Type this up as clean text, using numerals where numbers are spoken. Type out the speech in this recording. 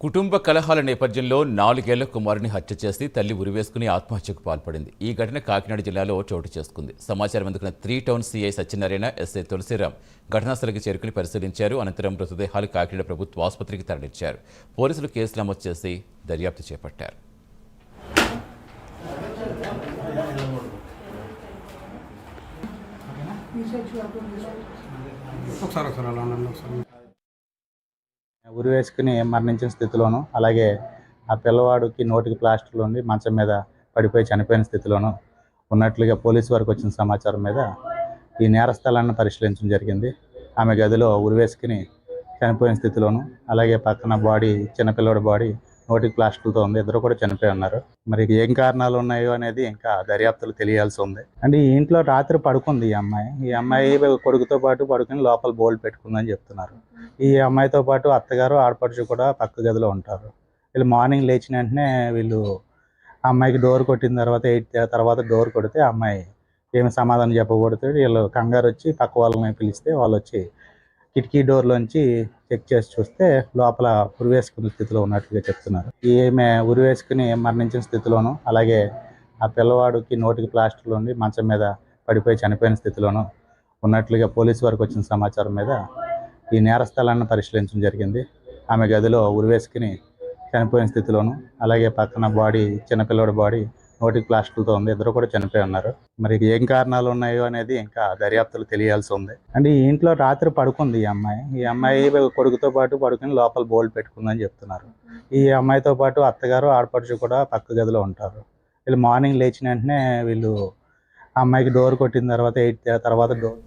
కుటుంబ కలహాల నేపథ్యంలో 4 ఏళ్ల కుమారుని హత్య చేసి తల్లి ఉరివేసుకుని ఆత్మహత్యకు పాల్పడింది. ఈ ఘటన కాకినాడ జిల్లాలో చోటు చేసుకుంది. సమాచారం అందుకున్న 3 town CI Satyanarayana, SI Tulasiram ఘటనాస్థలికి చేరుకుని పరిశీలించారు. అనంతరం మృతదేహాలు కాకినాడ ప్రభుత్వ ఆసుపత్రికి తరలించారు. పోలీసులు కేసు నమోదు చేసి దర్యాప్తు చేపట్టారు. ఉరి వేసుకుని మరణించిన స్థితిలోను, అలాగే ఆ పిల్లవాడికి నోటికి ప్లాస్టర్లు ఉండి మంచం మీద పడిపోయి చనిపోయిన స్థితిలోను ఉన్నట్లుగా పోలీసు వారికి వచ్చిన సమాచారం మీద ఈ నేరస్థలాన్ని పరిశీలించడం జరిగింది. ఆమె గదిలో ఉరి వేసుకుని చనిపోయిన స్థితిలోను, అలాగే పక్కన బాడీ, చిన్నపిల్లవాడి బాడీ నోటికి ప్లాస్టర్లతో ఉంది. ఇద్దరు కూడా చనిపోయి ఉన్నారు. మరి ఏం కారణాలు ఉన్నాయో అనేది ఇంకా దర్యాప్తులు తెలియాల్సి ఉంది. అంటే ఈ ఇంట్లో రాత్రి పడుకుంది ఈ అమ్మాయి కొడుకుతో పాటు పడుకుని లోపల బోల్డ్ పెట్టుకుందని చెప్తున్నారు. ఈ అమ్మాయితో పాటు అత్తగారు, ఆడపడుచు కూడా పక్క గదిలో ఉంటారు. వీళ్ళు మార్నింగ్ లేచిన వెంటనే వీళ్ళు ఆ అమ్మాయికి డోర్ కొట్టిన తర్వాత 8 తర్వాత డోర్ కొడితే ఆ అమ్మాయి ఏమి సమాధానం చెప్పకూడదు. వీళ్ళు కంగారు వచ్చి పక్క వాళ్ళని పిలిస్తే వాళ్ళు వచ్చి కిటికీ డోర్లోంచి చెక్ చేసి చూస్తే లోపల ఉరివేసుకున్న స్థితిలో ఉన్నట్లుగా చెప్తున్నారు. ఈమె ఉరివేసుకుని మరణించిన స్థితిలోను, అలాగే ఆ పిల్లవాడికి నోటికి ప్లాస్టర్లు ఉండి మంచం మీద పడిపోయి చనిపోయిన స్థితిలోను ఉన్నట్లుగా పోలీసు వారికి వచ్చిన సమాచారం మీద ఈ నేరస్థలాన్ని పరిశీలించడం జరిగింది. ఆమె గదిలో ఉరివేసుకుని చనిపోయిన స్థితిలోను, అలాగే పక్కన బాడీ, చిన్నపిల్లవాడి బాడీ నోటికి ప్లాస్టర్లతో ఉంది. ఇద్దరు కూడా చనిపోయి ఉన్నారు. మరి ఏం కారణాలు ఉన్నాయో అనేది ఇంకా దర్యాప్తులు తెలియాల్సి ఉంది. అంటే ఈ ఇంట్లో రాత్రి పడుకుంది ఈ అమ్మాయి కొడుకుతో పాటు పడుకుని లోపల బోల్డ్ పెట్టుకుందని చెప్తున్నారు. ఈ అమ్మాయితో పాటు అత్తగారు, ఆడపడుచు కూడా పక్క గదిలో ఉంటారు. వీళ్ళు మార్నింగ్ లేచిన వెంటనే వీళ్ళు ఆ అమ్మాయికి డోర్ కొట్టిన తర్వాత 8 తర్వాత డోర్